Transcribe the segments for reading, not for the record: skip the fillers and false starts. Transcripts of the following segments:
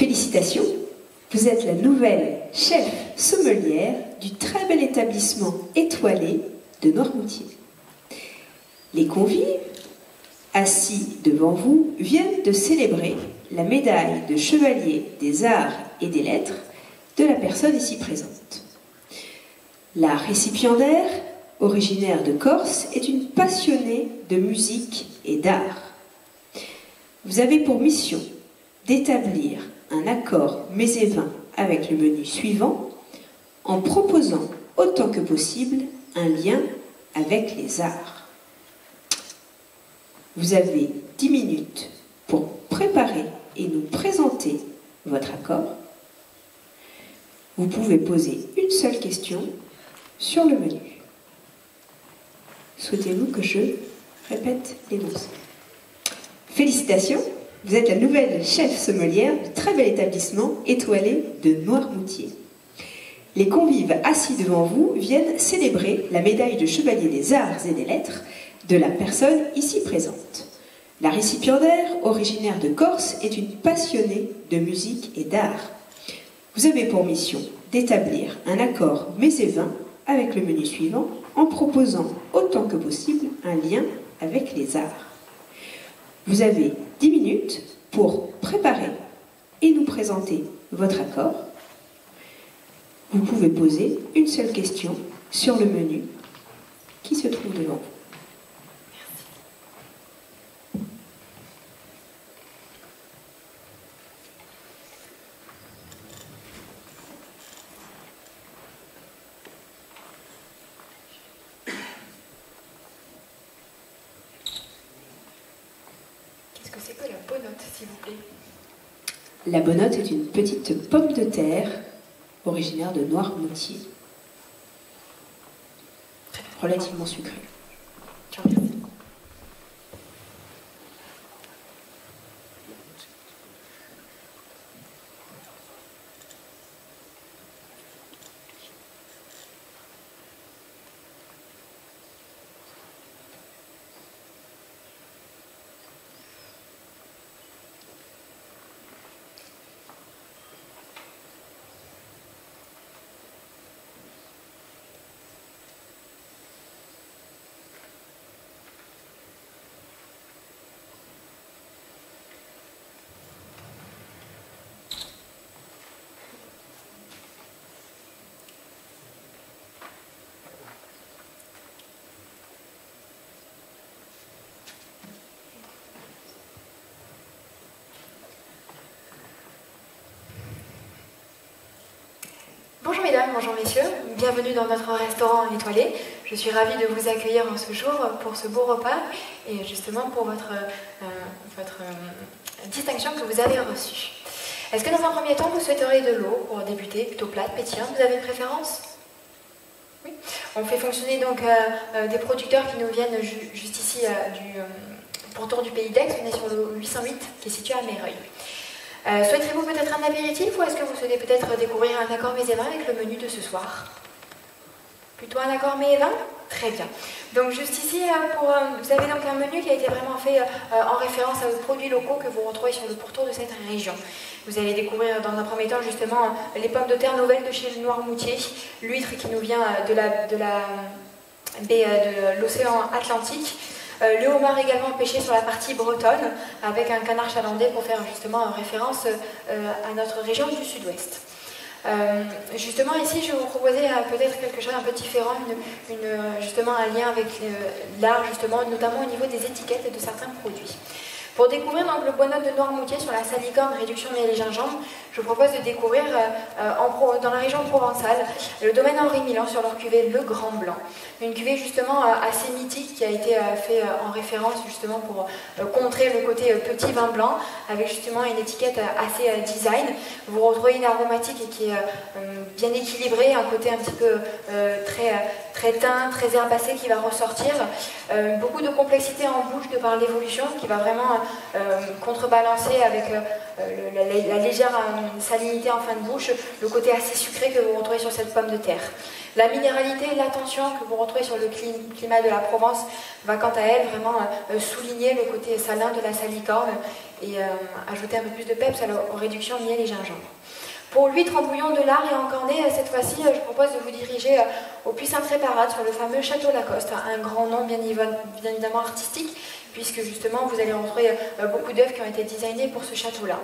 Félicitations, vous êtes la nouvelle chef sommelière du très bel établissement étoilé de Noirmoutier. Les convives, assis devant vous, viennent de célébrer la médaille de chevalier des arts et des lettres de la personne ici présente. La récipiendaire, originaire de Corse, est une passionnée de musique et d'art. Vous avez pour mission d'établir un accord mésévin avec le menu suivant en proposant autant que possible un lien avec les arts. Vous avez 10 minutes pour préparer et nous présenter votre accord. Vous pouvez poser une seule question sur le menu. Souhaitez-vous que je répète l'énoncé? Félicitations, vous êtes la nouvelle chef sommelière du très bel établissement étoilé de Noirmoutier. Les convives assis devant vous viennent célébrer la médaille de chevalier des arts et des lettres de la personne ici présente. La récipiendaire, originaire de Corse, est une passionnée de musique et d'art. Vous avez pour mission d'établir un accord mésévin avec le menu suivant en proposant autant que possible un lien avec les arts. Vous avez 10 minutes pour préparer et nous présenter votre accord. Vous pouvez poser une seule question sur le menu qui se trouve devant vous. Qu'est-ce que c'est que la bonote, s'il vous plaît? La bonote est une petite pomme de terre originaire de Noirmoutier, relativement sucrée. Je vous remercie. Bonjour mesdames, bonjour messieurs, bienvenue dans notre restaurant étoilé. Je suis ravie de vous accueillir en ce jour pour ce beau repas et justement pour votre distinction que vous avez reçue. Est-ce que dans un premier temps vous souhaiteriez de l'eau pour débuter, plutôt plate, pétillante? Vous avez une préférence? Oui. On fait fonctionner donc des producteurs qui nous viennent juste ici du pourtour du pays d'Aix. On est sur le 808 qui est situé à Meyreuil. Souhaiterez-vous peut-être un apéritif ou est-ce que vous souhaitez peut-être découvrir un accord mésévin avec le menu de ce soir? Plutôt un accord mésévin? Très bien. Donc juste ici, vous avez donc un menu qui a été vraiment fait en référence aux produits locaux que vous retrouvez sur le pourtour de cette région. Vous allez découvrir dans un premier temps justement les pommes de terre nouvelles de chez Noirmoutier, l'huître qui nous vient de l'océan Atlantique, le homard également pêché sur la partie bretonne avec un canard chalandais pour faire justement référence à notre région du sud-ouest. Justement ici je vais vous proposer peut-être quelque chose un peu différent, justement un lien avec l'art justement, notamment au niveau des étiquettes et de certains produits. Pour découvrir donc le bois-note de Noirmoutier sur la salicorne, réduction miel et gingembre, je vous propose de découvrir dans la région provençale le domaine Henri Milan sur leur cuvée Le Grand Blanc. Une cuvée justement assez mythique qui a été faite en référence justement pour contrer le côté petit vin blanc avec justement une étiquette assez design. Vous retrouvez une aromatique qui est bien équilibrée, un côté un petit peu très très thym, très herbacé qui va ressortir. Beaucoup de complexité en bouche de par l'évolution qui va vraiment contrebalancer avec la légère salinité en fin de bouche, le côté assez sucré que vous retrouvez sur cette pomme de terre. La minéralité et l'attention que vous retrouvez sur le climat de la Provence va quant à elle vraiment souligner le côté salin de la salicorne et ajouter un peu plus de peps aux réductions miel et gingembre. Pour l'huître en bouillon de lard et en cornet, cette fois-ci, je propose de vous diriger au Puy Sainte-Réparade sur le fameux Château Lacoste, un grand nom bien évidemment artistique, puisque justement vous allez retrouver beaucoup d'œuvres qui ont été designées pour ce château-là.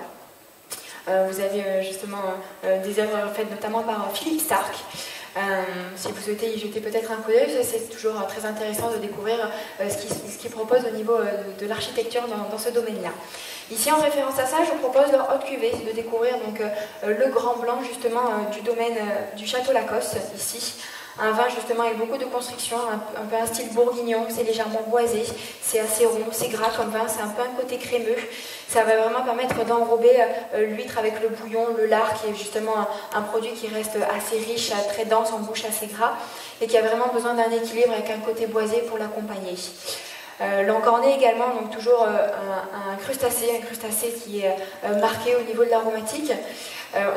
Vous avez justement des œuvres faites notamment par Philippe Starck. Si vous souhaitez y jeter peut-être un coup d'œil, c'est toujours très intéressant de découvrir ce qu'il propose au niveau de l'architecture dans ce domaine-là. Ici, en référence à ça, je vous propose leur haute cuvée, de découvrir donc, le Grand Blanc justement du domaine du Château Lacoste, ici. Un vin justement avec beaucoup de construction, un peu un style bourguignon, c'est légèrement boisé, c'est assez rond, c'est gras comme vin, c'est un peu un côté crémeux. Ça va vraiment permettre d'enrober l'huître avec le bouillon, le lard, qui est justement un produit qui reste assez riche, très dense en bouche, assez gras, et qui a vraiment besoin d'un équilibre avec un côté boisé pour l'accompagner. L'encornet également, donc toujours un crustacé qui est marqué au niveau de l'aromatique.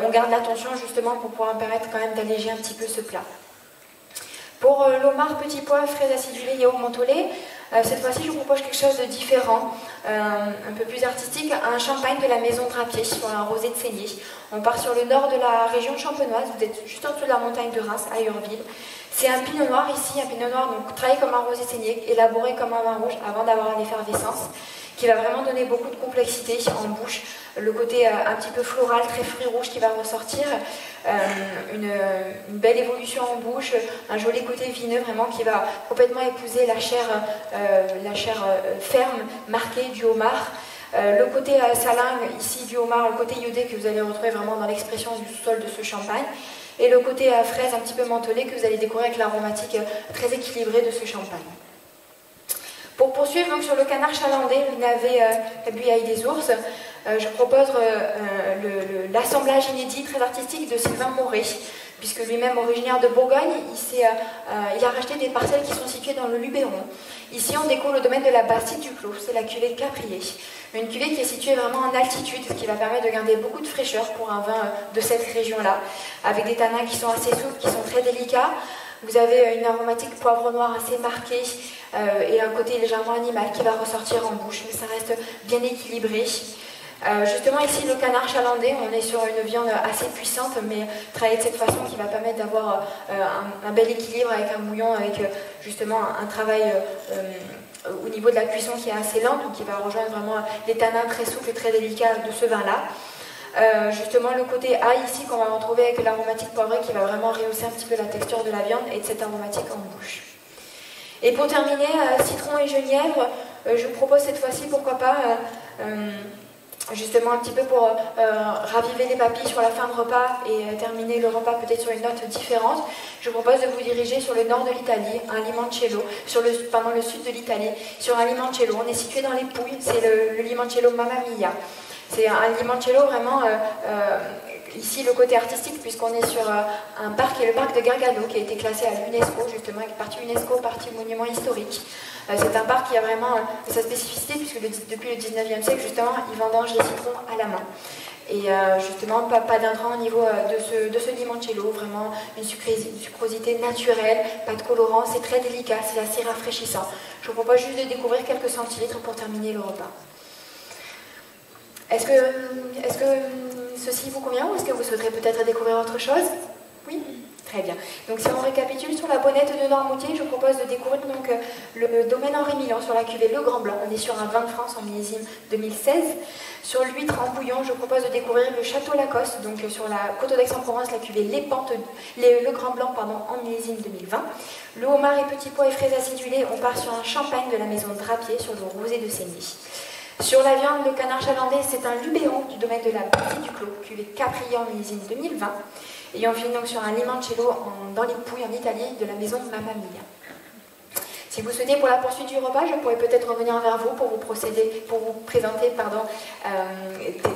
On garde l'attention justement pour pouvoir permettre quand même d'alléger un petit peu ce plat. Pour l'homard, petit pois, fraises acidulées, yaourt mentholé, cette fois-ci je vous propose quelque chose de différent, un peu plus artistique, un champagne de la maison Drapier sur un rosé de saignée. On part sur le nord de la région champenoise, vous êtes juste en dessous de la montagne de Reims, à Urville. C'est un pinot noir ici, un pinot noir donc travaillé comme un rosé saigné, élaboré comme un vin rouge avant d'avoir l'effervescence, qui va vraiment donner beaucoup de complexité en bouche, le côté un petit peu floral, très fruit rouge qui va ressortir, une belle évolution en bouche, un joli côté vineux vraiment qui va complètement épouser la chair ferme, marquée du homard. Le côté salin ici du homard, le côté iodé que vous allez retrouver vraiment dans l'expression du sous-sol de ce champagne, et le côté fraise un petit peu mentholé que vous allez découvrir avec l'aromatique très équilibrée de ce champagne. Pour poursuivre donc, sur le canard chalandais, le navet la buyaille des ours, je propose l'assemblage inédit très artistique de Sylvain Moret, puisque lui-même originaire de Bourgogne, il a racheté des parcelles qui sont situées dans le Luberon. Ici, on découvre le domaine de la Bastide du Clos, c'est la cuvée de Caprier. Une cuvée qui est située vraiment en altitude, ce qui va permettre de garder beaucoup de fraîcheur pour un vin de cette région-là, avec des tanins qui sont assez souples, qui sont très délicats. Vous avez une aromatique poivre noir assez marquée et un côté légèrement animal qui va ressortir en bouche, mais ça reste bien équilibré. Justement ici le canard chalandais, on est sur une viande assez puissante mais travaillée de cette façon qui va permettre d'avoir un bel équilibre avec un bouillon, avec justement un travail au niveau de la cuisson qui est assez lent, donc qui va rejoindre vraiment les tanins très souples et très délicats de ce vin-là. Justement le côté ail ici qu'on va retrouver avec l'aromatique poivrée qui va vraiment rehausser un petit peu la texture de la viande et de cette aromatique en bouche. Et pour terminer, citron et genièvre, je vous propose cette fois-ci pourquoi pas justement un petit peu pour raviver les papilles sur la fin de repas et terminer le repas peut-être sur une note différente. Je vous propose de vous diriger sur le nord de l'Italie, un limoncello, sur le sud de l'Italie, sur un limoncello. On est situé dans les Pouilles, c'est le limoncello Mamma Mia. C'est un limoncello vraiment, ici le côté artistique, puisqu'on est sur un parc qui est le parc de Gargano, qui a été classé à l'UNESCO, justement, avec partie UNESCO, partie monument historique. C'est un parc qui a vraiment sa spécificité, puisque depuis le 19e siècle, justement, ils vendangent les citrons à la main. Et justement, pas d'intrants au niveau de ce limoncello, vraiment une sucrosité naturelle, pas de colorant, c'est très délicat, c'est assez rafraîchissant. Je vous propose juste de découvrir quelques centilitres pour terminer le repas. Est-ce que ceci vous convient ou est-ce que vous souhaiterez peut-être découvrir autre chose? Oui? Très bien. Donc si on récapitule sur la bonnette de Noirmoutier, je vous propose de découvrir donc, le domaine Henri Milan sur la cuvée Le Grand Blanc. On est sur un vin de France en millésime 2016. Sur l'huître en bouillon, je vous propose de découvrir le Château Lacoste, donc sur la côte d'Aix-en-Provence, la cuvée Le Grand Blanc en millésime 2020. Le homard et petits pois et fraises acidulées, on part sur un champagne de la maison Drapier sur le rosé de Saignée. Sur la viande, le canard chalandais, c'est un Luberon du domaine de la Bastide du Clos, cuvée Caprier en millésime 2020. Et on finit donc sur un limoncello dans les Pouilles en Italie de la maison Mamma Mia. Si vous souhaitez pour la poursuite du repas, je pourrais peut-être revenir vers vous pour vous présenter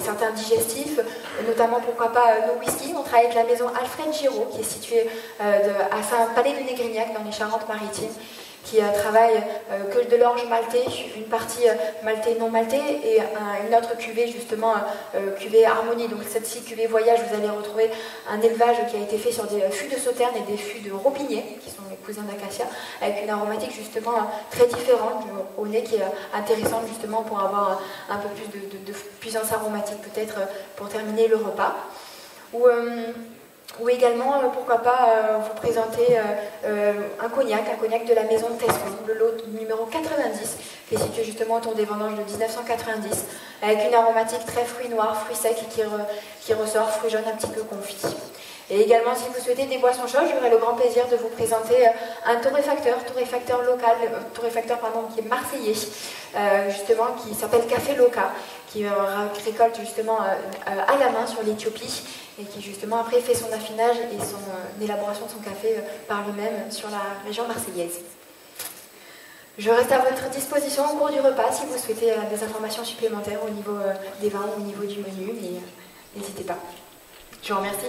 certains digestifs, notamment pourquoi pas nos whisky. On travaille avec la maison Alfred Giraud, qui est située à Saint-Palais de Négrignac dans les Charentes-Maritimes, qui travaille que de l'orge maltais, une partie maltais non maltais et une autre cuvée justement cuvée harmonie. Donc cette cuvée voyage, vous allez retrouver un élevage qui a été fait sur des fûts de sauterne et des fûts de robinier, qui sont les cousins d'acacia, avec une aromatique justement très différente au nez, qui est intéressante justement pour avoir un peu plus de puissance aromatique peut-être pour terminer le repas. Ou également, pourquoi pas vous présenter un cognac de la maison de Tesson, le lot numéro 90, qui est situé justement autour des vendanges de 1990, avec une aromatique très fruits noirs, fruits secs, qui ressort fruits jaunes un petit peu confits. Et également, si vous souhaitez des boissons chaudes, j'aurai le grand plaisir de vous présenter un torréfacteur local, qui est marseillais, justement, qui s'appelle Café Loca, qui récolte justement à la main sur l'Éthiopie, et qui justement après fait son affinage et son élaboration de son café par lui-même sur la région marseillaise. Je reste à votre disposition au cours du repas si vous souhaitez des informations supplémentaires au niveau des vins ou au niveau du menu, mais n'hésitez pas. Je vous remercie.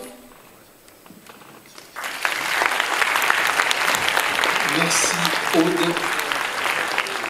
Merci Aude.